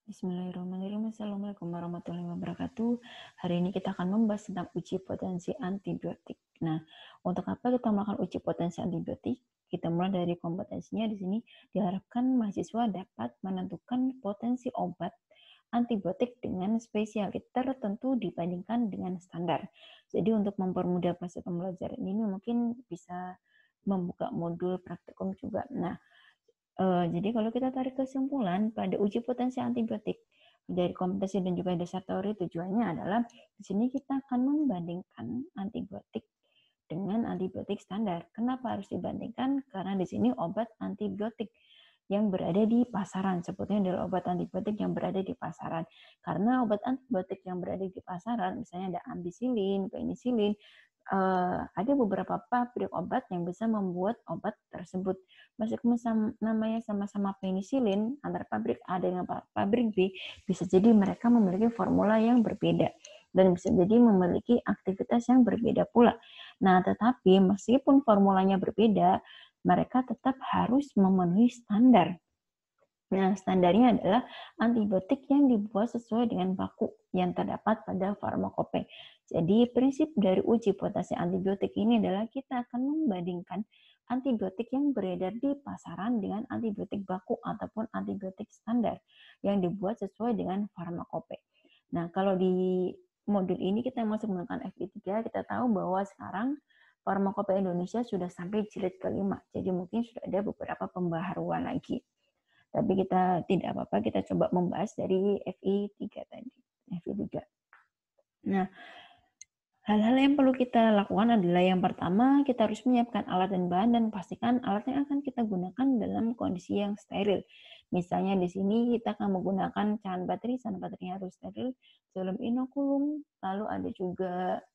Bismillahirrahmanirrahim. Assalamualaikum warahmatullahi wabarakatuh. Hari ini kita akan membahas tentang uji potensi antibiotik. Nah, untuk apa kita melakukan uji potensi antibiotik? Kita mulai dari kompetensinya. Di sini diharapkan mahasiswa dapat menentukan potensi obat antibiotik dengan spesialitas tertentu dibandingkan dengan standar. Jadi untuk mempermudah proses pembelajaran ini mungkin bisa membuka modul praktikum juga. Nah, jadi kalau kita tarik kesimpulan pada uji potensi antibiotik dari kompetensi dan juga dasar teori, tujuannya adalah di sini kita akan membandingkan antibiotik dengan antibiotik standar. Kenapa harus dibandingkan? Karena di sini obat antibiotik yang berada di pasaran, sebutnya adalah obat antibiotik yang berada di pasaran. Karena obat antibiotik yang berada di pasaran, misalnya ada ampicillin, penicillin, ada beberapa pabrik obat yang bisa membuat obat tersebut. Meskipun namanya sama-sama penicillin, antara pabrik A dengan pabrik B, bisa jadi mereka memiliki formula yang berbeda dan bisa jadi memiliki aktivitas yang berbeda pula. Nah, tetapi meskipun formulanya berbeda, mereka tetap harus memenuhi standar. Nah, standarnya adalah antibiotik yang dibuat sesuai dengan baku yang terdapat pada farmakope. Jadi, prinsip dari uji potensi antibiotik ini adalah kita akan membandingkan antibiotik yang beredar di pasaran dengan antibiotik baku ataupun antibiotik standar yang dibuat sesuai dengan farmakope. Nah, kalau di modul ini kita masih menggunakan FI3, kita tahu bahwa sekarang farmakope Indonesia sudah sampai jilid kelima. Jadi mungkin sudah ada beberapa pembaharuan lagi. Tapi kita tidak apa-apa, kita coba membahas dari FI3 tadi. FI3. Nah, hal-hal yang perlu kita lakukan adalah yang pertama, kita harus menyiapkan alat dan bahan dan pastikan alat yang akan kita gunakan dalam kondisi yang steril. Misalnya di sini kita akan menggunakan cairan bakteri harus steril, dalam inokulum, lalu ada juga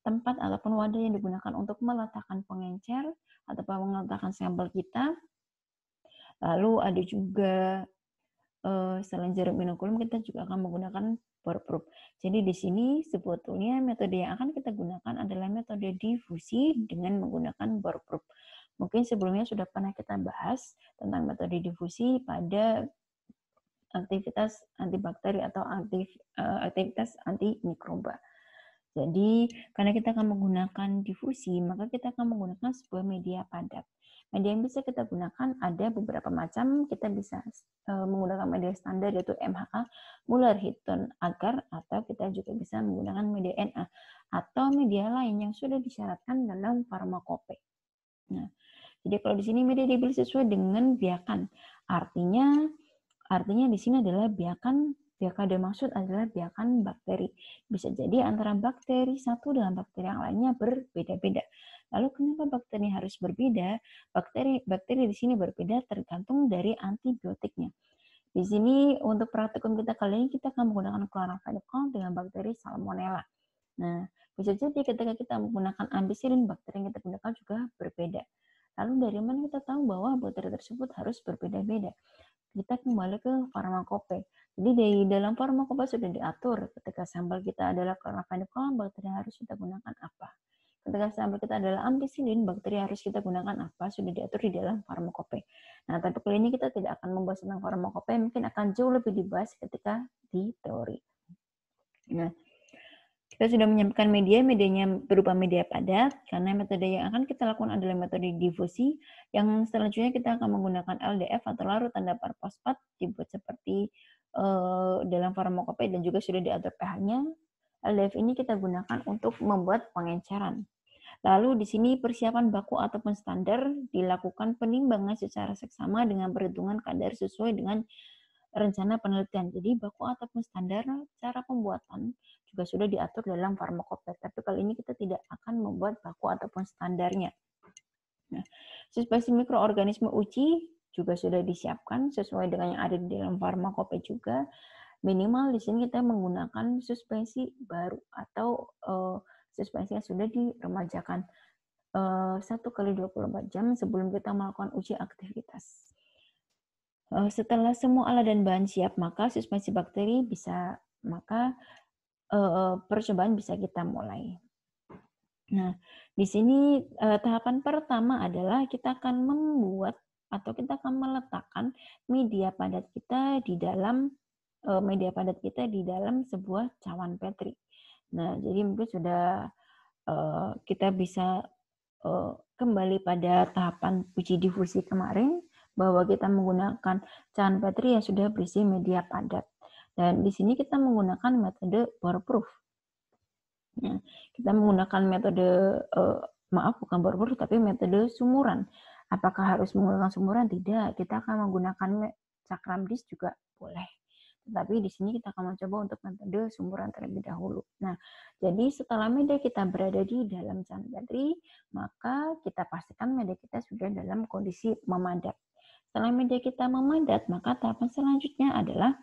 tempat ataupun wadah yang digunakan untuk meletakkan pengencer ataupun meletakkan sampel kita. Lalu ada juga selain jarum inokulum, kita juga akan menggunakan bore-proof. Jadi di sini sebetulnya metode yang akan kita gunakan adalah metode difusi dengan menggunakan bore-proof. Mungkin sebelumnya sudah pernah kita bahas tentang metode difusi pada aktivitas antibakteri atau aktivitas antimikroba. Jadi, karena kita akan menggunakan difusi, maka kita akan menggunakan sebuah media padat. Media yang bisa kita gunakan ada beberapa macam. Kita bisa menggunakan media standar yaitu MHA, Muller-Hinton agar, atau kita juga bisa menggunakan media NA atau media lain yang sudah disyaratkan dalam farmakope. Nah, jadi kalau di sini media dipilih sesuai dengan biakan. Artinya di sini adalah biakan ada maksud adalah biakan bakteri. Bisa jadi antara bakteri satu dengan bakteri yang lainnya berbeda-beda. Lalu kenapa bakteri harus berbeda? Bakteri di sini berbeda tergantung dari antibiotiknya. Di sini untuk praktikum kita kali ini kita akan menggunakan chloramphenicol dengan bakteri Salmonella. Nah, bisa jadi ketika kita menggunakan ampicillin, bakteri yang kita gunakan juga berbeda. Lalu dari mana kita tahu bahwa bakteri tersebut harus berbeda-beda? Kita kembali ke farmakope. Jadi di dalam farmakope sudah diatur ketika sampel kita adalah chloramphenicol, bakteri yang harus kita gunakan apa. Ketika sampel kita adalah ampicillin, bakteri yang harus kita gunakan apa, sudah diatur di dalam farmakope. Nah, tapi kali ini kita tidak akan membahas tentang farmakope, mungkin akan jauh lebih dibahas ketika di teori. Nah, kita sudah menyiapkan medianya berupa media padat, karena metode yang akan kita lakukan adalah metode difusi, yang selanjutnya kita akan menggunakan LDF atau larut tanda fosfat, dibuat seperti dalam farmakope dan juga sudah diatur pH-nya. LDF ini kita gunakan untuk membuat pengenceran. Lalu di sini persiapan baku ataupun standar dilakukan penimbangan secara seksama dengan perhitungan kadar sesuai dengan rencana penelitian. Jadi baku ataupun standar cara pembuatan juga sudah diatur dalam farmakope. Tapi kali ini kita tidak akan membuat baku ataupun standarnya. Nah, suspensi mikroorganisme uji juga sudah disiapkan sesuai dengan yang ada di dalam farmakope juga. Minimal di sini kita menggunakan suspensi baru atau suspensi yang sudah diremajakan 1 kali 24 jam sebelum kita melakukan uji aktivitas. Setelah semua alat dan bahan siap, maka suspensi bakteri percobaan bisa kita mulai. Nah, di sini tahapan pertama adalah kita akan membuat atau kita akan meletakkan media padat kita di dalam media padat kita di dalam sebuah cawan Petri. Nah, jadi mungkin sudah kita bisa kembali pada tahapan uji difusi kemarin, bahwa kita menggunakan cawan Petri yang sudah berisi media padat. Dan di sini kita menggunakan metode bore proof. Ya, kita menggunakan metode, bukan bore proof, tapi metode sumuran. Apakah harus menggunakan sumuran? Tidak, kita akan menggunakan cakram disk juga boleh. Tetapi di sini kita akan mencoba untuk metode sumuran terlebih dahulu. Nah, jadi setelah media kita berada di dalam cawan Petri, maka kita pastikan media kita sudah dalam kondisi memadat. Setelah media kita memadat, maka tahapan selanjutnya adalah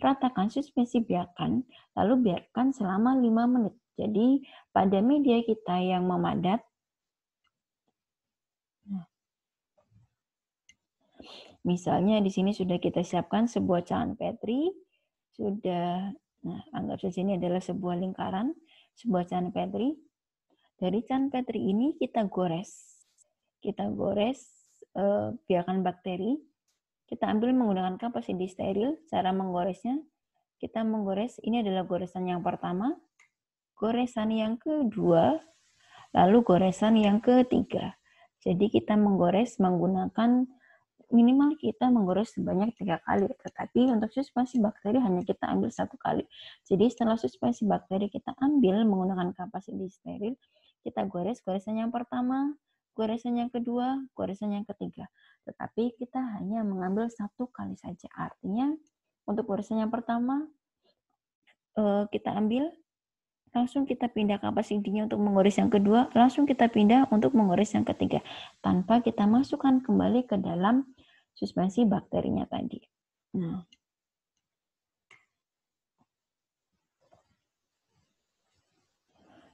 ratakan suspensi biarkan, lalu biarkan selama 5 menit. Jadi, pada media kita yang memadat, misalnya di sini sudah kita siapkan sebuah cawan Petri, anggap saja ini adalah sebuah lingkaran, sebuah cawan Petri. Dari cawan Petri ini kita gores. Biarkan bakteri. Kita ambil menggunakan kapas ini steril. Cara menggoresnya, kita menggores, ini adalah goresan yang pertama, goresan yang kedua, lalu goresan yang ketiga. Jadi kita menggores menggunakan, minimal kita menggores sebanyak 3 kali, tetapi untuk suspensi bakteri hanya kita ambil 1 kali. Jadi setelah suspensi bakteri kita ambil menggunakan kapas ini steril, kita gores goresan yang pertama, goresan yang kedua, goresan yang ketiga. Tetapi kita hanya mengambil 1 kali saja. Artinya untuk goresan yang pertama kita ambil, langsung kita pindah kapas intinya untuk menggores yang kedua, langsung kita pindah untuk menggores yang ketiga, tanpa kita masukkan kembali ke dalam suspensi bakterinya tadi. Nah,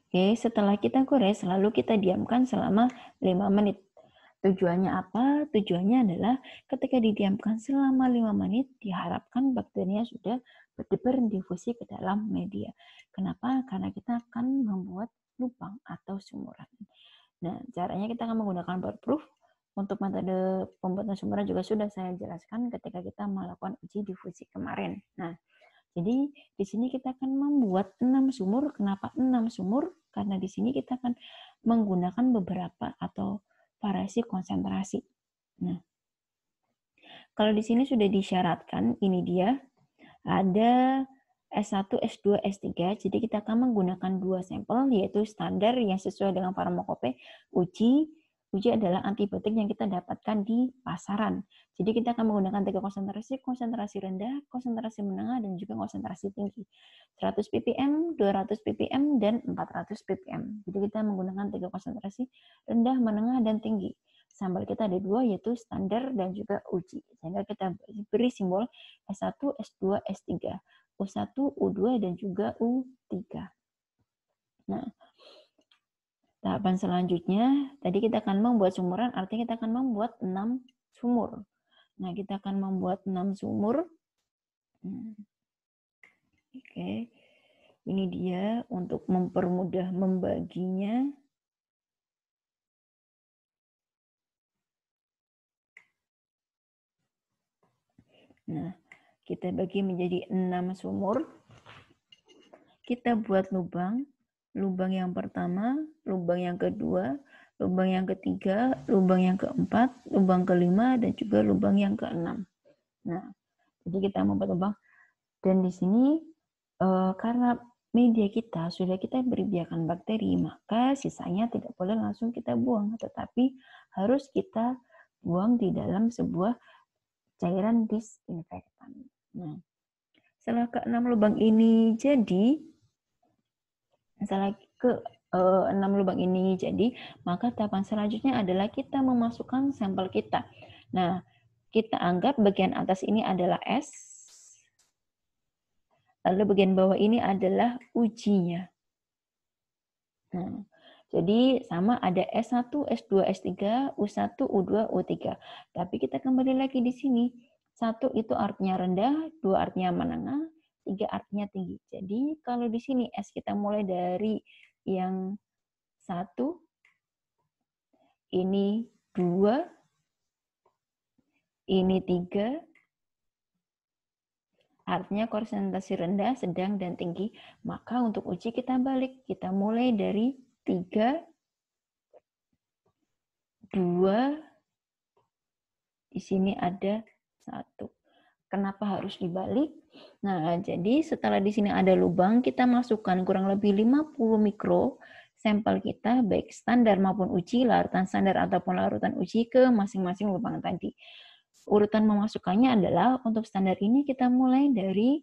oke, setelah kita gores, lalu kita diamkan selama 5 menit. Tujuannya apa? Tujuannya adalah ketika didiamkan selama 5 menit, diharapkan bakterinya sudah berdifusi ke dalam media. Kenapa? Karena kita akan membuat lubang atau sumuran. Nah, caranya kita akan menggunakan bore proof. Untuk metode pembuatan sumuran juga sudah saya jelaskan ketika kita melakukan uji difusi kemarin. Nah, jadi di sini kita akan membuat 6 sumur. Kenapa 6 sumur? Karena di sini kita akan menggunakan beberapa atau variasi konsentrasi. Nah, kalau di sini sudah disyaratkan, ini dia, ada S1, S2, S3, jadi kita akan menggunakan 2 sampel, yaitu standar yang sesuai dengan farmakope. Uji adalah antibiotik yang kita dapatkan di pasaran. Jadi kita akan menggunakan 3 konsentrasi rendah, konsentrasi menengah, dan juga konsentrasi tinggi. 100 ppm, 200 ppm, dan 400 ppm. Jadi kita menggunakan 3 konsentrasi rendah, menengah, dan tinggi. Sampel kita ada 2, yaitu standar dan juga uji. Sehingga kita beri simbol S1, S2, S3. U1, U2, dan juga U3. Nah, tahapan selanjutnya, tadi kita akan membuat sumuran, artinya kita akan membuat 6 sumur. Nah, kita akan membuat 6 sumur. Oke, ini dia untuk mempermudah membaginya. Nah, kita bagi menjadi 6 sumur. Kita buat lubang yang pertama, lubang yang kedua, lubang yang ketiga, lubang yang keempat, lubang kelima, dan juga lubang yang keenam. Nah, jadi kita membuat lubang. Dan di sini, karena media kita sudah kita beri biakan bakteri, maka sisanya tidak boleh langsung kita buang, tetapi harus kita buang di dalam sebuah cairan disinfektan. Nah, setelah ke-6 lubang ini jadi, maka tahapan selanjutnya adalah kita memasukkan sampel kita. Nah, kita anggap bagian atas ini adalah S, lalu bagian bawah ini adalah ujinya. Nah, jadi sama ada S1, S2, S3, U1, U2, U3. Tapi kita kembali lagi di sini. 1 itu artinya rendah, 2 artinya menengah, 3 artinya tinggi. Jadi kalau di sini S kita mulai dari yang 1, ini 2, ini 3, artinya konsentrasi rendah, sedang, dan tinggi. Maka untuk uji kita balik, kita mulai dari 3, 2, di sini ada 1. Kenapa harus dibalik? Nah, jadi setelah di sini ada lubang, kita masukkan kurang lebih 50 mikro sampel kita, baik standar maupun uji, larutan standar ataupun larutan uji ke masing-masing lubang tadi. Urutan memasukkannya adalah untuk standar ini kita mulai dari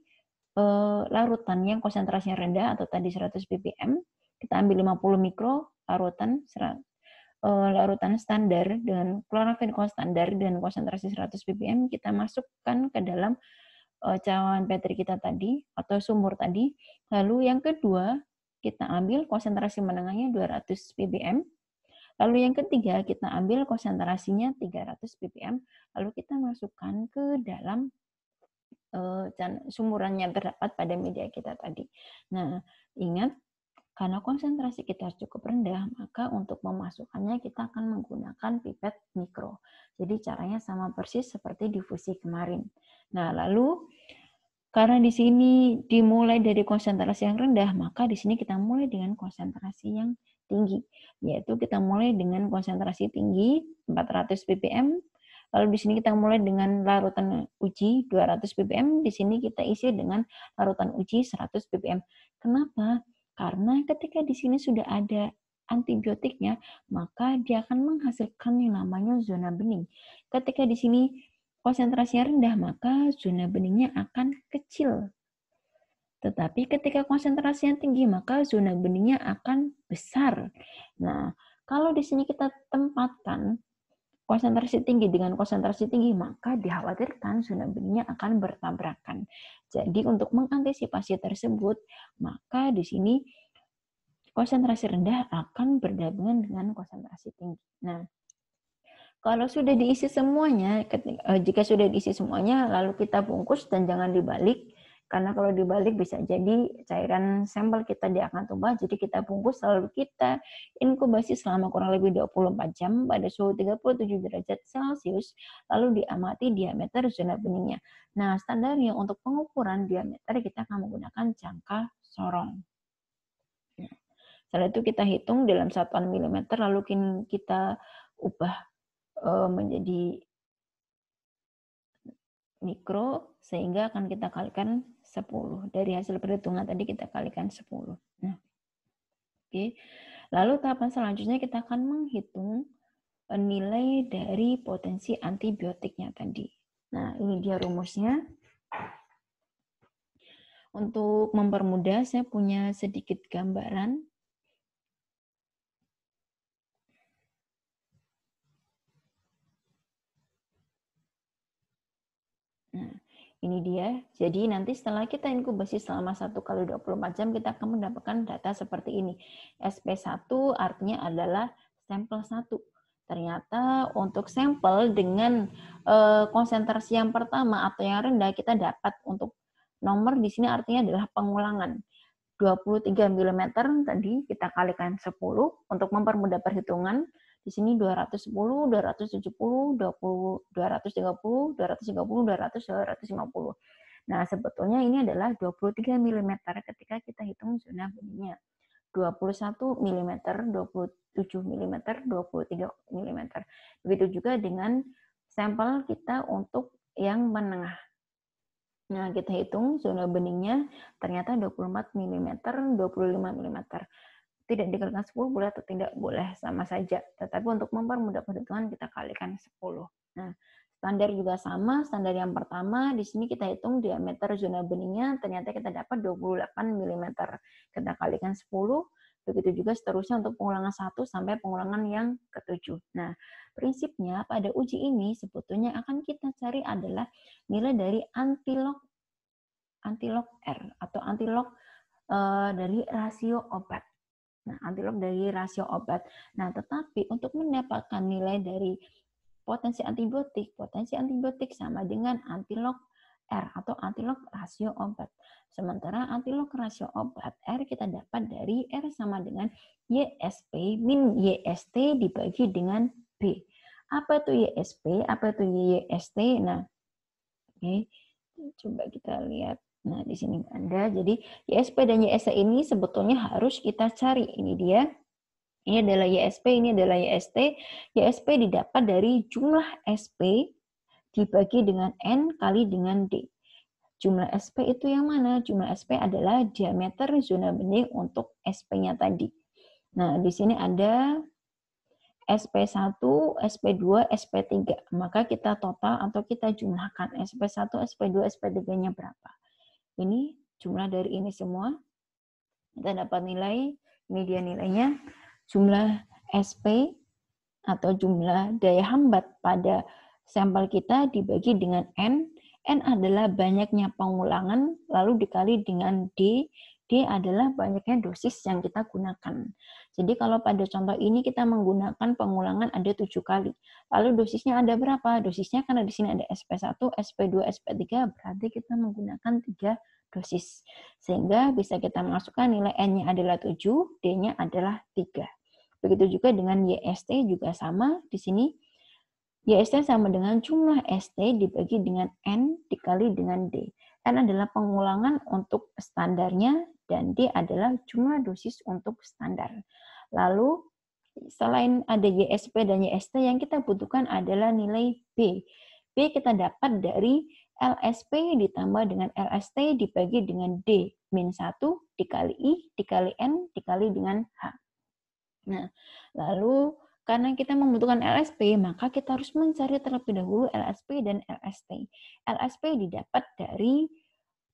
larutan yang konsentrasinya rendah atau tadi 100 ppm, kita ambil 50 mikro larutan standar dengan klorofenikol standar dengan konsentrasi 100 ppm, kita masukkan ke dalam cawan Petri kita tadi atau sumur tadi. Lalu yang kedua, kita ambil konsentrasi menengahnya 200 ppm. Lalu yang ketiga, kita ambil konsentrasinya 300 ppm. Lalu kita masukkan ke dalam sumuran yang terdapat pada media kita tadi. Nah, ingat, karena konsentrasi kita cukup rendah, maka untuk memasukkannya kita akan menggunakan pipet mikro. Jadi caranya sama persis seperti difusi kemarin. Nah, lalu karena di sini dimulai dari konsentrasi yang rendah, maka di sini kita mulai dengan konsentrasi yang tinggi, yaitu kita mulai dengan konsentrasi tinggi 400 ppm. Lalu di sini kita mulai dengan larutan uji 200 ppm, di sini kita isi dengan larutan uji 100 ppm. Kenapa? Karena ketika di sini sudah ada antibiotiknya, maka dia akan menghasilkan yang namanya zona bening. Ketika di sini konsentrasinya rendah, maka zona beningnya akan kecil. Tetapi ketika konsentrasinya tinggi, maka zona beningnya akan besar. Nah, kalau di sini kita tempatkan konsentrasi tinggi dengan konsentrasi tinggi, maka dikhawatirkan zona beningnya akan bertabrakan. Jadi untuk mengantisipasi tersebut, maka di sini konsentrasi rendah akan berdampingan dengan konsentrasi tinggi. Nah, kalau sudah diisi semuanya, jika sudah diisi semuanya, lalu kita bungkus dan jangan dibalik, karena kalau dibalik bisa jadi cairan sampel kita dia akan tumpah, jadi kita bungkus lalu kita inkubasi selama kurang lebih 24 jam pada suhu 37 derajat Celcius, lalu diamati diameter zona beningnya. Nah, standarnya untuk pengukuran diameter kita akan menggunakan jangka sorong. Nah, setelah itu kita hitung dalam satuan milimeter, lalu kita ubah menjadi mikro, sehingga akan kita kalikan 10. Dari hasil perhitungan tadi kita kalikan 10. Nah, oke. Lalu tahapan selanjutnya kita akan menghitung nilai dari potensi antibiotiknya tadi. Nah, ini dia rumusnya. Untuk mempermudah, saya punya sedikit gambaran. Nah, ini dia. Jadi nanti setelah kita inkubasi selama 1 kali 24 jam, kita akan mendapatkan data seperti ini. SP1 artinya adalah sampel 1. Ternyata untuk sampel dengan konsentrasi yang pertama atau yang rendah, kita dapat untuk nomor di sini artinya adalah pengulangan. 23 mm tadi kita kalikan 10 untuk mempermudah perhitungan. Di sini 210, 270, 20, 230, 230, 200, 250. Nah, sebetulnya ini adalah 23 mm ketika kita hitung zona beningnya. 21 mm, 27 mm, 23 mm. Begitu juga dengan sampel kita untuk yang menengah. Nah, kita hitung zona beningnya ternyata 24 mm, 25 mm. Tidak dikalikan 10 boleh atau tidak boleh, sama saja. Tetapi untuk mempermudah perhitungan kita kalikan 10. Nah, standar juga sama. Standar yang pertama, di sini kita hitung diameter zona beningnya, ternyata kita dapat 28 mm. Kita kalikan 10. Begitu juga seterusnya untuk pengulangan 1 sampai pengulangan yang ke-7. Nah, prinsipnya pada uji ini sebetulnya akan kita cari adalah nilai dari antilog R atau antilog dari rasio obat. Nah, antilog dari rasio obat. Nah, tetapi untuk mendapatkan nilai dari potensi antibiotik sama dengan antilog R atau antilog rasio obat. Sementara antilog rasio obat R kita dapat dari R sama dengan YSP min YST dibagi dengan B. Apa itu YSP? Apa itu YST? Nah, oke. Coba kita lihat. Nah, di sini ada. Jadi, YSP dan YST ini sebetulnya harus kita cari. Ini dia. Ini adalah YSP, ini adalah YST. YSP didapat dari jumlah SP dibagi dengan N kali dengan D. Jumlah SP itu yang mana? Jumlah SP adalah diameter zona bening untuk SP-nya tadi. Nah, di sini ada SP1, SP2, SP3. Maka kita total atau kita jumlahkan SP1, SP2, SP3-nya berapa. Ini jumlah dari ini semua. Kita dapat nilai, ini dia nilainya. Jumlah SP atau jumlah daya hambat pada sampel kita dibagi dengan N. N adalah banyaknya pengulangan, lalu dikali dengan D. D adalah banyaknya dosis yang kita gunakan. Jadi kalau pada contoh ini kita menggunakan pengulangan ada 7 kali. Lalu dosisnya ada berapa? Dosisnya karena di sini ada SP1, SP2, SP3, berarti kita menggunakan 3 dosis. Sehingga bisa kita masukkan nilai N-nya adalah 7, D-nya adalah 3. Begitu juga dengan YST juga sama. Di sini YST sama dengan jumlah ST dibagi dengan N dikali dengan D. N adalah pengulangan untuk standarnya dan D adalah jumlah dosis untuk standar. Lalu selain ada YSP dan YST, yang kita butuhkan adalah nilai B. B kita dapat dari LSP ditambah dengan LST dibagi dengan D. Min 1 dikali I dikali N dikali dengan H. Nah, lalu karena kita membutuhkan LSP, maka kita harus mencari terlebih dahulu LSP dan LST. LSP didapat dari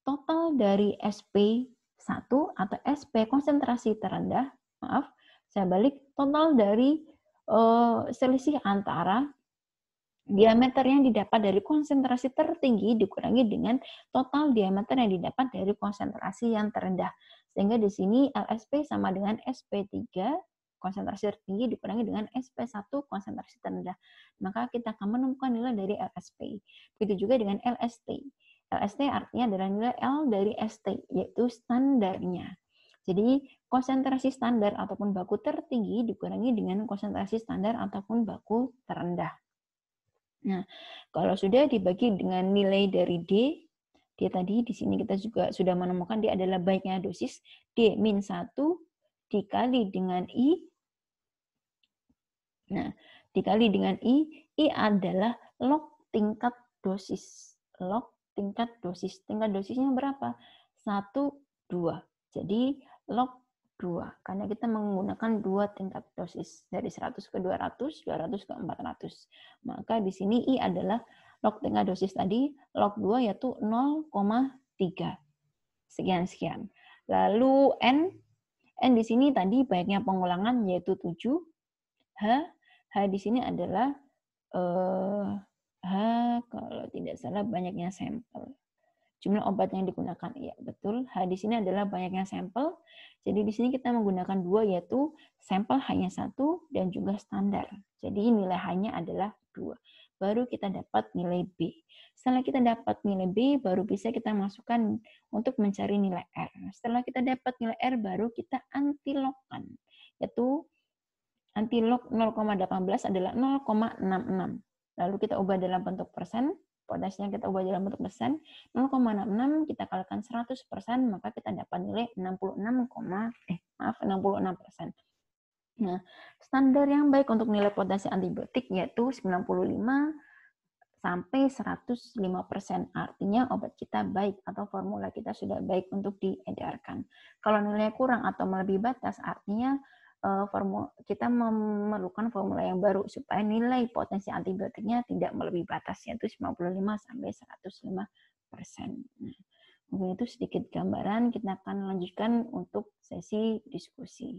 total dari SP1 atau SP konsentrasi terendah, saya balik, total dari selisih antara diameter yang didapat dari konsentrasi tertinggi dikurangi dengan total diameter yang didapat dari konsentrasi yang terendah. Sehingga di sini LSP sama dengan SP3, konsentrasi tertinggi dikurangi dengan SP1, konsentrasi terendah. Maka kita akan menemukan nilai dari LSP. Begitu juga dengan LST. LST artinya adalah nilai L dari ST, yaitu standarnya. Jadi konsentrasi standar ataupun baku tertinggi dikurangi dengan konsentrasi standar ataupun baku terendah. Nah, kalau sudah dibagi dengan nilai dari D, dia tadi di sini kita juga sudah menemukan dia adalah baiknya dosis D min 1 dikali dengan I. Nah, dikali dengan I adalah log tingkat dosis. Log tingkat dosis. Tingkat dosisnya berapa? 1, 2. Jadi log 2. Karena kita menggunakan 2 tingkat dosis. Dari 100 ke 200, 200 ke 400. Maka di sini I adalah log tingkat dosis tadi. Log 2 yaitu 0,3. Sekian-sekian. Lalu N di sini tadi banyaknya pengulangan yaitu 7. H di sini adalah H kalau tidak salah banyaknya sampel. Jumlah obat yang digunakan, iya betul. H di sini adalah banyaknya sampel. Jadi di sini kita menggunakan 2 yaitu sampel hanya 1 dan juga standar. Jadi nilai H-nya adalah 2. Baru kita dapat nilai B. Setelah kita dapat nilai B, baru bisa kita masukkan untuk mencari nilai R. Setelah kita dapat nilai R, baru kita anti-logkan. Yaitu anti-log 0,18 adalah 0,66. Lalu kita ubah dalam bentuk persen. Potensinya kita ubah dalam bentuk persen. 0,66 kita kalikan 100%, maka kita dapat nilai 66%. Nah, standar yang baik untuk nilai potensi antibiotik yaitu 95 sampai 105%. Artinya obat kita baik atau formula kita sudah baik untuk diedarkan. Kalau nilainya kurang atau melebihi batas, artinya kita memerlukan formula yang baru supaya nilai potensi antibiotiknya tidak melebihi batas, yaitu 95 sampai 105%. Nah, mungkin itu sedikit gambaran. Kita akan lanjutkan untuk sesi diskusi.